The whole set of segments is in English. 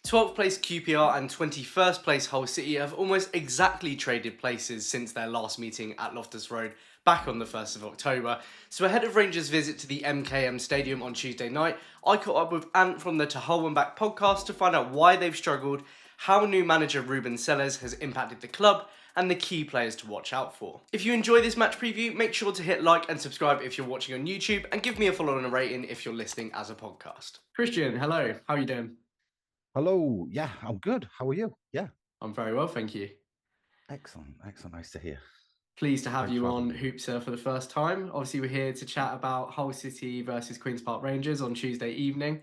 12th place QPR and 21st place Hull City have almost exactly traded places since their last meeting at Loftus Road back on the 1st of October. So ahead of Rangers' visit to the MKM Stadium on Tuesday night, I caught up with Ant from the To Hull and Back podcast to find out why they've struggled, how new manager Rubén Sellés has impacted the club, and the key players to watch out for. If you enjoy this match preview, make sure to hit like and subscribe if you're watching on YouTube, and give me a follow and a rating if you're listening as a podcast. Cristian, hello, how are you doing? Hello. Yeah, I'm good. How are you? Yeah. I'm very well, thank you. Excellent. Excellent. Nice to hear. Pleased to have Thanks you for having on me. Hoopsa for the first time. Obviously, we're here to chat about Hull City versus Queen's Park Rangers on Tuesday evening.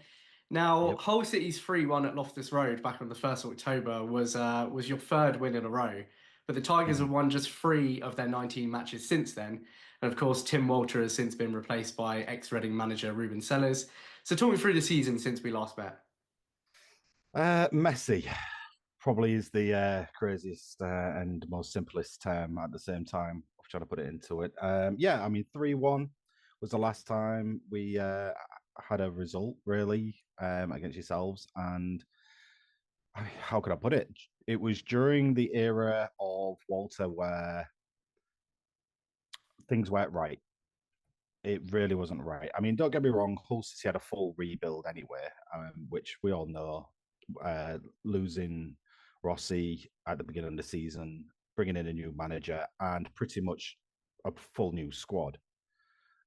Now, Yep. Hull City's 3-1 at Loftus Road back on the 1st of October was your third win in a row. But the Tigers Mhm. have won just 3 of their 19 matches since then. And of course, Tim Walter has since been replaced by ex-Reading manager Rubén Sellés. So talk me through the season since we last met. Messy probably is the craziest and most simplest term at the same time of trying to put it into it. Yeah, I mean, 3-1 was the last time we had a result, really, against yourselves. And how could I put it? It was during the era of Walter where things weren't right. It really wasn't right. I mean, don't get me wrong, Hull City had a full rebuild anyway, which we all know. Losing Rossi at the beginning of the season, bringing in a new manager, and pretty much a full new squad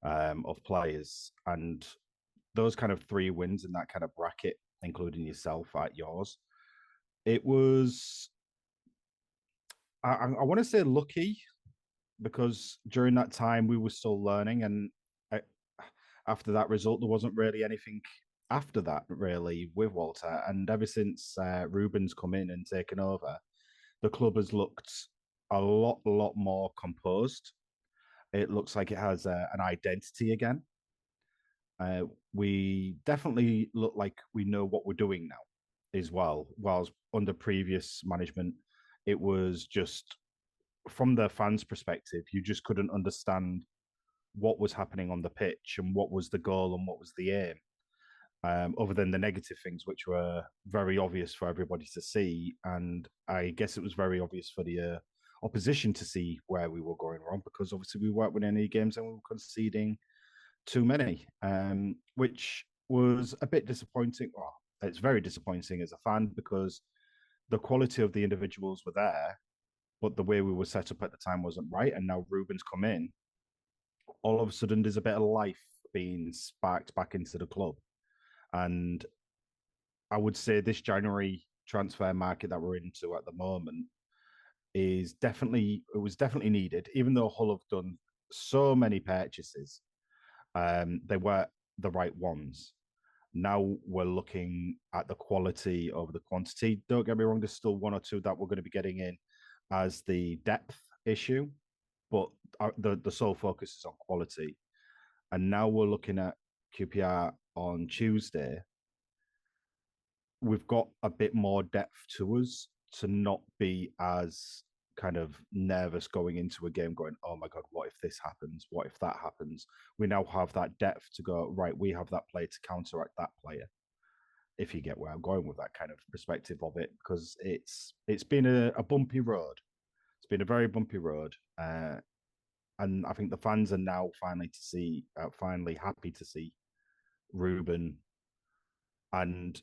of players. And those kind of 3 wins in that kind of bracket, including yourself at yours, it was, I want to say lucky because during that time we were still learning, and I, after that result, there wasn't really anything after that really with Walter. And ever since Ruben's come in and taken over, the club has looked a lot more composed. It looks like it has an identity again. We definitely look like we know what we're doing now as well. Whilst under previous management, it was just from the fans' perspective, you just couldn't understand what was happening on the pitch and what was the goal and what was the aim, other than the negative things, which were very obvious for everybody to see. And I guess it was very obvious for the opposition to see where we were going wrong because obviously we weren't winning any games and we were conceding too many, which was a bit disappointing. Well, it's very disappointing as a fan because the quality of the individuals were there, but the way we were set up at the time wasn't right. And now Ruben's come in, all of a sudden there's a bit of life being sparked back into the club. And I would say this January transfer market that we're into at the moment was definitely needed, even though Hull have done so many purchases. They were the right ones. Now we're looking at the quality over the quantity. Don't get me wrong, there's still one or two that we're going to be getting in as the depth issue, but the sole focus is on quality. And now we're looking at QPR on Tuesday. We've got a bit more depth to us to not be as kind of nervous going into a game going, oh my God, what if this happens? What if that happens? We now have that depth to go, right, we have that player to counteract that player. If you get where I'm going with that kind of perspective of it, because it's been a bumpy road. It's been a very bumpy road. And I think the fans are now finally happy to see Ruben, and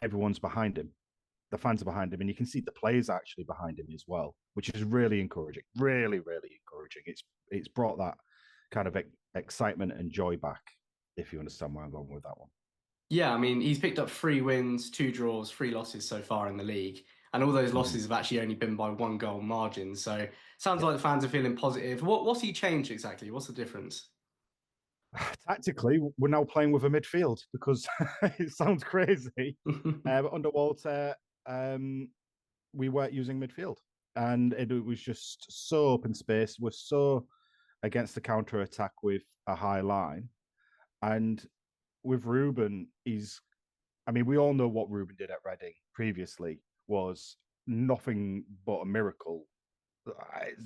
everyone's behind him. The fans are behind him, and you can see the players actually behind him as well, which is really encouraging. Really, really encouraging. It's brought that kind of excitement and joy back. If you understand where I'm going with that one. Yeah, I mean, he's picked up 3 wins, 2 draws, 3 losses so far in the league. And all those Mm-hmm. losses have actually only been by 1 goal margin. So sounds Yeah. like the fans are feeling positive. What's he changed exactly? What's the difference? Tactically, we're now playing with a midfield because it sounds crazy. But under Walter, um, we weren't using midfield, and it was just so open space. We're so against the counter attack with a high line, and with Ruben, I mean, we all know what Ruben did at Reading previously was nothing but a miracle.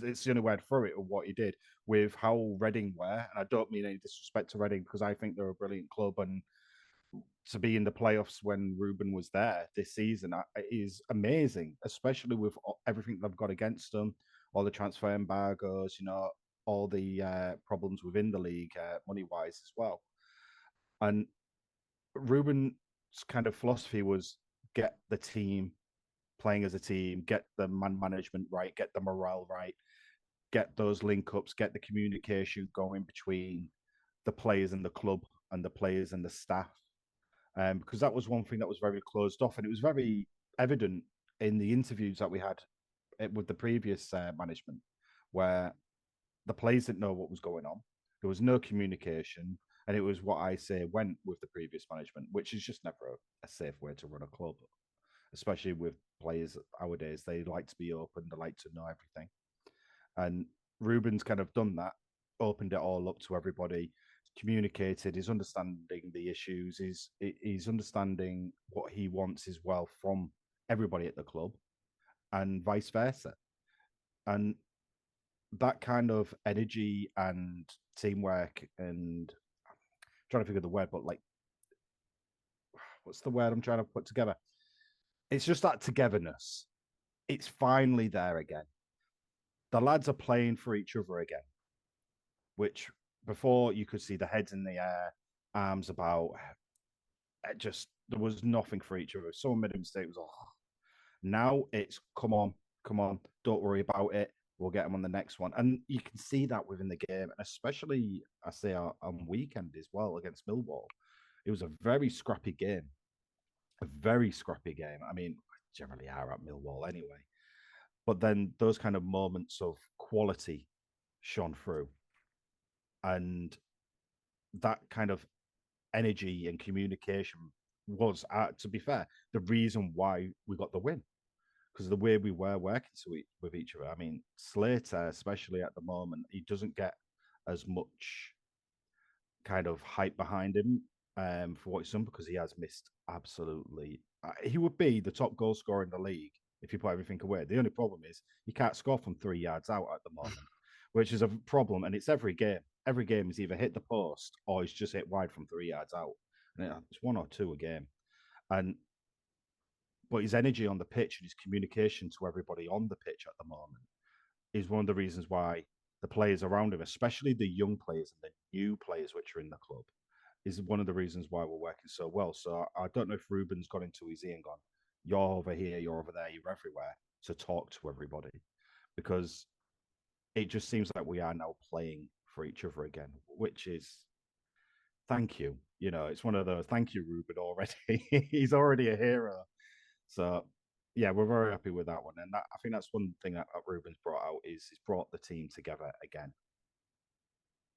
It's the only word for it of what he did with how Reading were. And I don't mean any disrespect to Reading because I think they're a brilliant club and to be in the playoffs when Rubén was there this season is amazing, especially with everything they've got against them, all the transfer embargoes, all the problems within the league, money wise as well. And Rubén's kind of philosophy was get the team playing as a team, get the man management right, get the morale right, get those link ups, get the communication going between the players and the club and the players and the staff. Because that was one thing that was very closed off, and it was very evident in the interviews that we had with the previous management, where the players didn't know what was going on. There was no communication, and it was what I say went with the previous management, which is just never a safe way to run a club, especially with players nowadays. They like to be open, they like to know everything. And Rubén's kind of done that, opened it all up to everybody, communicated, he's understanding the issues, he's understanding what he wants as well from everybody at the club and vice versa. And that kind of energy and teamwork and I'm trying to figure the word, but like what's the word I'm trying to put together? It's just that togetherness. It's finally there again. The lads are playing for each other again, which before you could see the heads in the air, arms about. Just there was nothing for each other. If someone made a mistake, it was oh. Now it's come on, come on, don't worry about it. We'll get them on the next one, and you can see that within the game, and especially I say on weekend as well against Millwall. It was a very scrappy game, a very scrappy game. I mean, generally are at Millwall anyway, but then those kind of moments of quality shone through, and that kind of energy and communication was, to be fair, the reason why we got the win. Because the way we were working with each other. I mean, Slater, especially at the moment, he doesn't get as much kind of hype behind him for what he's done because he has missed absolutely. He would be the top goal scorer in the league if you put everything away. The only problem is you can't score from 3 yards out at the moment, which is a problem. And it's every game. Every game is either hit the post or he's just hit wide from 3 yards out. And it's one or two a game. And but his energy on the pitch and his communication to everybody on the pitch at the moment is one of the reasons why the players around him, especially the young players and the new players which are in the club, is one of the reasons why we're working so well. So I don't know if Ruben's got into his ear and gone, you're over here, you're over there, you're everywhere to talk to everybody because it just seems like we are now playing for each other again, which is thank you. It's one of those thank you, Ruben, already. He's already a hero. So yeah, we're very happy with that one, and I think that's one thing that Ruben's brought out is he's brought the team together again.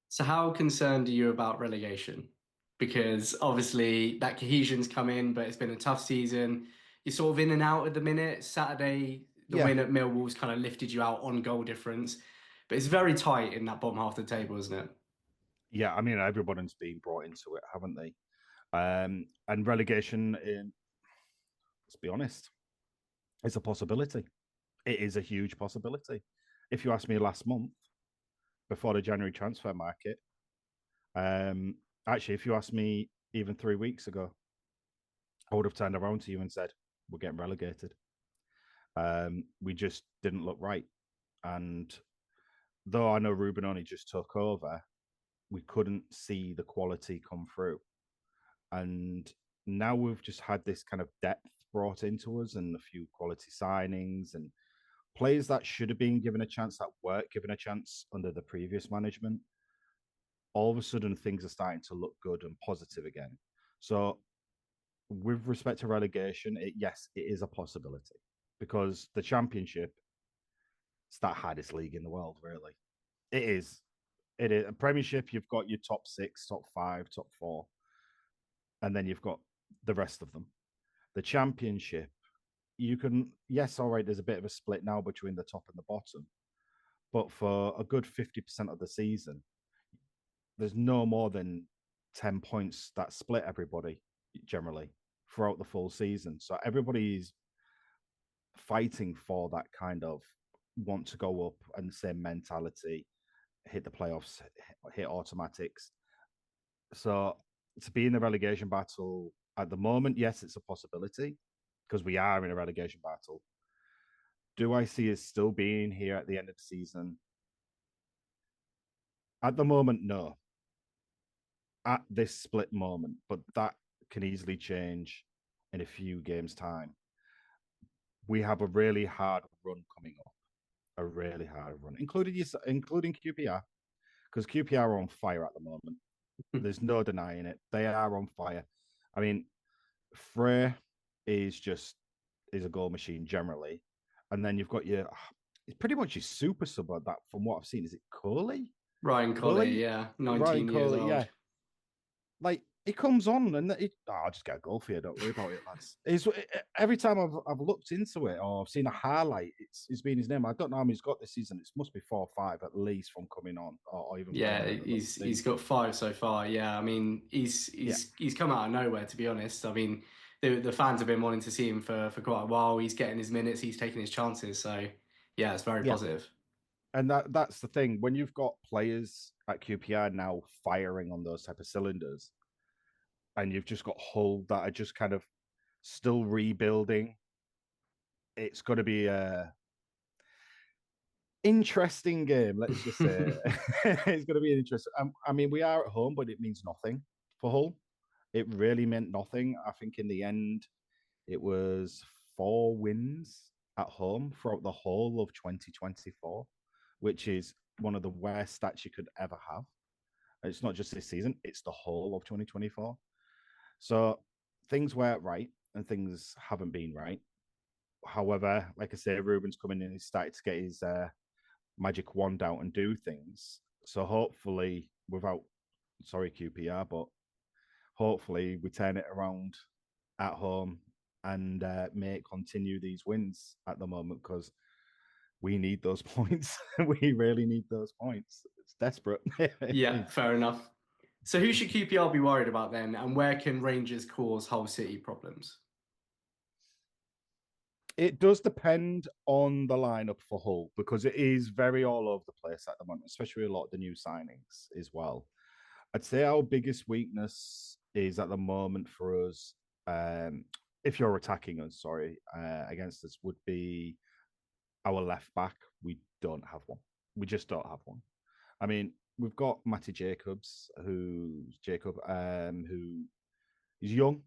So how concerned are you about relegation? Because obviously that cohesion's come in, but it's been a tough season. You're sort of in and out at the minute. Saturday, the Yeah, win at Millwall's kind of lifted you out on goal difference, but it's very tight in that bottom half of the table, isn't it? yeah. I mean, everybody's been brought into it, haven't they? And relegation, let's be honest, it's a possibility. It is a huge possibility. If you asked me last month before the January transfer market, um, actually, if you asked me even 3 weeks ago, I would have turned around to you and said, "We're getting relegated." We just didn't look right, and though I know Ruben only just took over, we couldn't see the quality come through. And now we've just had this kind of depth brought into us and a few quality signings and players that should have been given a chance that weren't given a chance under the previous management. All of a sudden, things are starting to look good and positive again. So, with respect to relegation, yes, it is a possibility because the championship is the hardest league in the world, really. It is. It is a Premiership. You've got your top six, top five, top four, and then you've got the rest of them. The Championship, you can yes, all right. There's a bit of a split now between the top and the bottom, but for a good 50% of the season, there's no more than 10 points that split everybody generally throughout the full season. So everybody's fighting for that kind of want to go up and the same mentality, hit the playoffs, hit automatics. So to be in the relegation battle at the moment, yes, it's a possibility because we are in a relegation battle. Do I see us still being here at the end of the season? At the moment, no. At this split moment, but that can easily change in a few games' time. We have a really hard run coming up, a really hard run, including QPR, because QPR are on fire at the moment. There's no denying it. They are on fire. I mean, Frey is a goal machine generally, and then you've got it's pretty much your super sub at that. From what I've seen, is it Coley? Ryan Colley, yeah, Ryan 19 years Coley, old. yeah. Like he comes on and I'll just get a goal for you. Don't worry about it, lads. Every time I've looked into it or I've seen a highlight, it's been his name. I don't know how many he's got this season. It must be 4 or 5 at least from coming on or even Yeah, playing a little he's stint. got 5 so far. Yeah, I mean Yeah, he's come out of nowhere, to be honest. I mean the fans have been wanting to see him for quite a while. He's getting his minutes, he's taking his chances. So yeah, it's very yeah. positive. And that's the thing. When you've got players at QPR now firing on those type of cylinders, and you've just got Hull that are just kind of still rebuilding, it's going to be a interesting game. Let's just say it's going to be interesting. I mean, we are at home, but it means nothing for Hull. It really meant nothing. I think in the end, it was 4 wins at home throughout the whole of 2024, which is one of the worst stats you could ever have. It's not just this season, it's the whole of 2024. So things weren't right and things haven't been right. However, like I say, Ruben's coming in, he's started to get his magic wand out and do things. So hopefully, sorry, QPR, but hopefully we turn it around at home and may continue these wins at the moment because we need those points. We really need those points. It's desperate. Yeah, fair enough. So who should QPR be worried about then, and where can Rangers cause Hull City problems? It does depend on the lineup for Hull because it is very all over the place at the moment, especially a lot of the new signings as well. I'd say our biggest weakness is at the moment for us, if you're attacking us, sorry, against us, would be our left back. We don't have one. We just don't have one. I mean, we've got Matty Jacobs, who is young,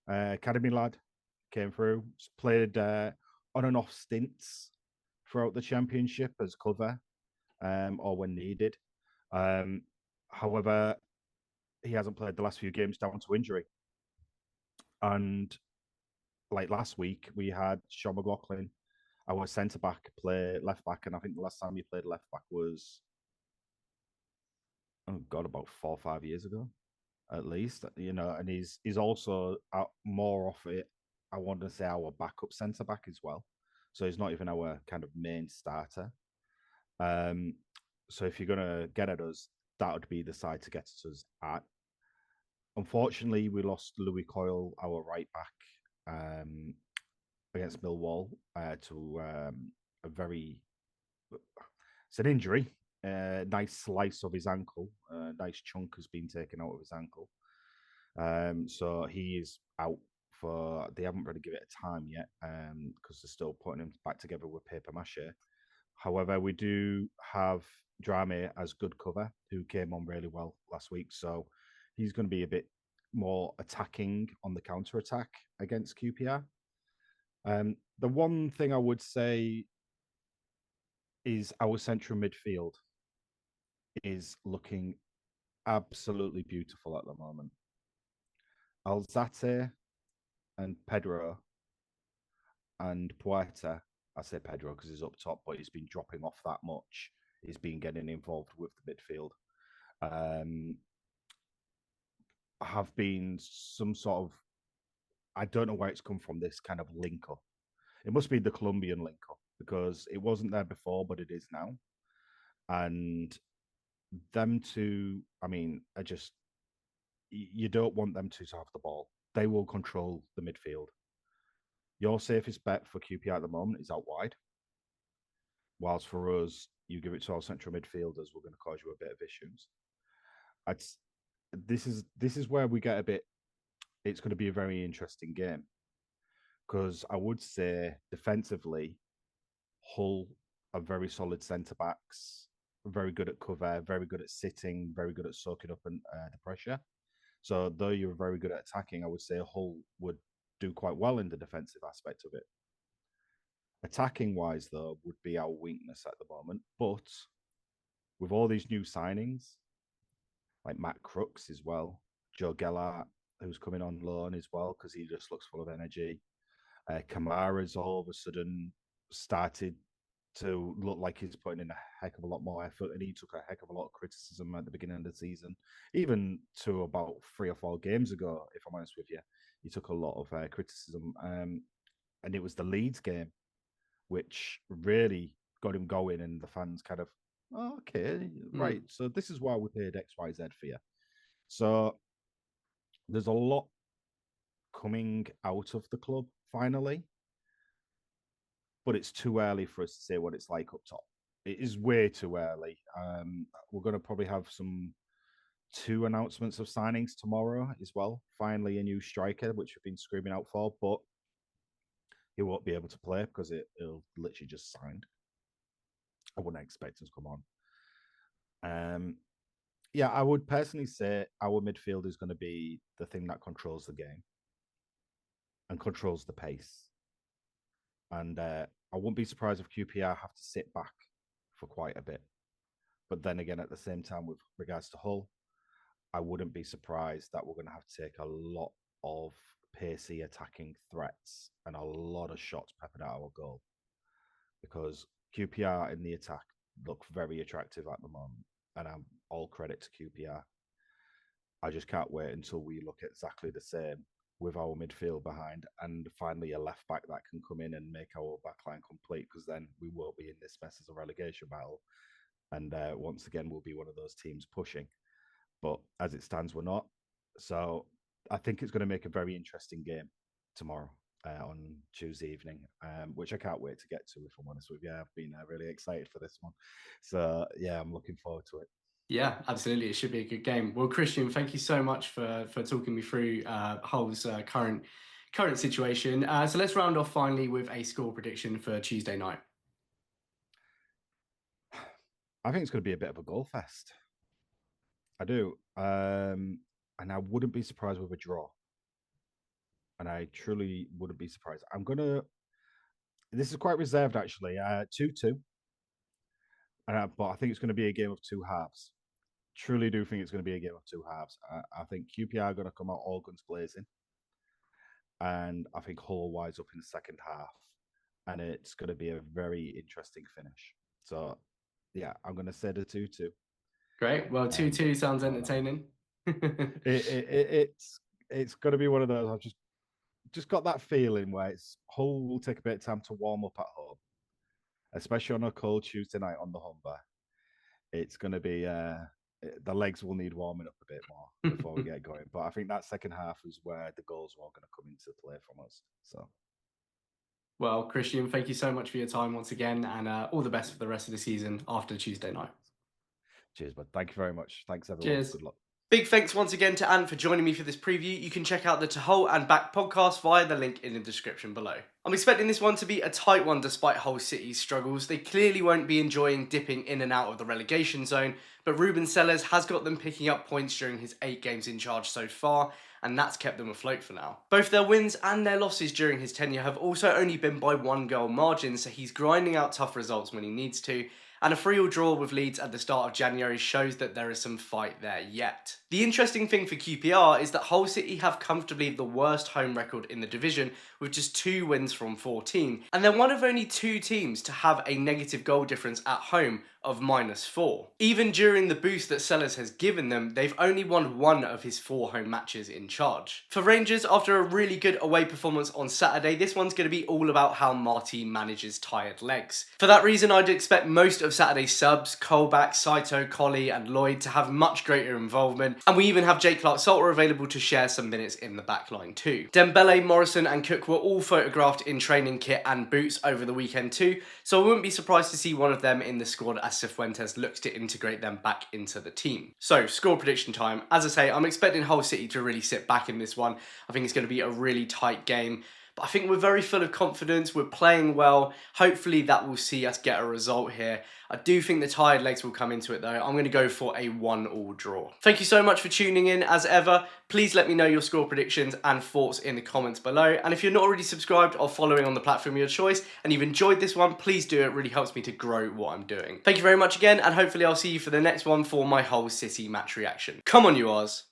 academy lad, came through, played on and off stints throughout the championship as cover or when needed. Um, however, he hasn't played the last few games down to injury. And like last week, we had Sean McLaughlin, our centre back, play left back, and I think the last time he played left back was about 4 or 5 years ago, at least. And he's also more off it. I want to say our backup centre back as well, so he's not even our kind of main starter. Um, so if you're gonna get at us, that would be the side to get at us at. Unfortunately, we lost Louis Coyle, our right back, um, against Millwall to a very it's an injury. Nice slice of his ankle. Nice chunk has been taken out of his ankle. So he is out for. They haven't really given it a time yet because they're still putting him back together with paper mache. However, we do have Drame as good cover, who came on really well last week. So he's going to be a bit more attacking on the counter attack against QPR. The one thing I would say is our central midfield is looking absolutely beautiful at the moment. Alzate and Pedro and Puerta. I say Pedro because he's up top, but he's been dropping off that much. He's been getting involved with the midfield. Have been some sort of, I don't know where it's come from, this kind of link up. It must be the Colombian link up because it wasn't there before, but it is now. And them two, I mean, are just, you don't want them two to have the ball. They will control the midfield. Your safest bet for QPR at the moment is out wide. Whilst for us, you give it to our central midfielders, we're going to cause you a bit of issues. I'd this is where we get a bit. It's going to be a very interesting game because I would say defensively, Hull are very solid centre backs, very good at cover, very good at sitting, very good at soaking up the pressure. So though you're very good at attacking, I would say Hull would do quite well in the defensive aspect of it. Attacking wise, though, would be our weakness at the moment. But with all these new signings, like Matt Crooks as well, Joe Gellart, who's coming on loan as well, because he just looks full of energy. Kamara's all of a sudden started to look like he's putting in a heck of a lot more effort, and he took a heck of a lot of criticism at the beginning of the season, even to about 3 or 4 games ago. If I'm honest with you, he took a lot of criticism, and it was the Leeds game which really got him going, and the fans kind of, oh, okay, right. So this is why we paid XYZ for you. So there's a lot coming out of the club finally, but it's too early for us to say what it's like up top. It is way too early. We're going to probably have two announcements of signings tomorrow as well. Finally, a new striker, which we've been screaming out for, but he won't be able to play because it'll literally just signed. I wouldn't expect him to come on. Yeah, I would personally say our midfield is going to be the thing that controls the game and controls the pace. And I wouldn't be surprised if QPR have to sit back for quite a bit. But then again, at the same time, with regards to Hull, I wouldn't be surprised that we're going to have to take a lot of pacey attacking threats and a lot of shots peppered at our goal. Because QPR in the attack look very attractive at the moment. And I'm all credit to QPR. I just can't wait until we look exactly the same with our midfield behind and finally a left back that can come in and make our backline complete, because then we won't be in this mess as a relegation battle. And once again, we'll be one of those teams pushing. But as it stands, we're not. So I think it's going to make a very interesting game tomorrow on Tuesday evening, which I can't wait to get to, if I'm honest with you. I've been really excited for this one. So yeah, I'm looking forward to it. Yeah, absolutely. It should be a good game. Well, Cristian, thank you so much for talking me through Hull's current situation. So let's round off finally with a score prediction for Tuesday night. I think it's going to be a bit of a goal fest. I do. And I wouldn't be surprised with a draw. And I truly wouldn't be surprised. This is quite reserved, actually. 2-2. But I think it's going to be a game of two halves. Truly do think it's going to be a game of two halves. I think QPR are going to come out all guns blazing. And I think Hull wise up in the second half. And it's going to be a very interesting finish. So, yeah, I'm going to say the 2-2. Great. Well, 2-2 sounds entertaining. It's going to be one of those. I've just got that feeling where Hull will take a bit of time to warm up at home, especially on a cold Tuesday night on the Humber. It's going to be the legs will need warming up a bit more before we get going. But I think that second half is where the goals are all going to come into play from us. So, well, Cristian, thank you so much for your time once again, and all the best for the rest of the season after Tuesday night. Cheers, bud. Thank you very much. Thanks, everyone. Cheers. Good luck. Big thanks once again to Ant for joining me for this preview. You can check out the To Hull and Back podcast via the link in the description below. I'm expecting this one to be a tight one despite Hull City's struggles. They clearly won't be enjoying dipping in and out of the relegation zone, but Rubén Sellés has got them picking up points during his 8 games in charge so far, and that's kept them afloat for now. Both their wins and their losses during his tenure have also only been by 1 goal margin, so he's grinding out tough results when he needs to, and a 3-3 draw with Leeds at the start of January shows that there is some fight there yet. The interesting thing for QPR is that Hull City have comfortably the worst home record in the division with just 2 wins from 14, and they're one of only 2 teams to have a negative goal difference at home of -4. Even during the boost that Sellés has given them, they've only won 1 of his 4 home matches in charge. For Rangers, after a really good away performance on Saturday, this one's going to be all about how Marty manages tired legs. For that reason, I'd expect most of Saturday's subs, Colback, Saito, Colley and Lloyd to have much greater involvement, and we even have Jake Clark-Salter available to share some minutes in the backline too. Dembele, Morrison and Cook will were all photographed in training kit and boots over the weekend too, so I wouldn't be surprised to see one of them in the squad as Cifuentes looks to integrate them back into the team. So, score prediction time. As I say, I'm expecting Hull City to really sit back in this one. I think it's going to be a really tight game. But I think we're very full of confidence, we're playing well, hopefully that will see us get a result here. I do think the tired legs will come into it though. I'm going to go for a 1-1 draw. Thank you so much for tuning in as ever. Please let me know your score predictions and thoughts in the comments below. And if you're not already subscribed or following on the platform of your choice and you've enjoyed this one, please do. It really helps me to grow what I'm doing. Thank you very much again, and hopefully I'll see you for the next one for my Hull City match reaction. Come on you Oz.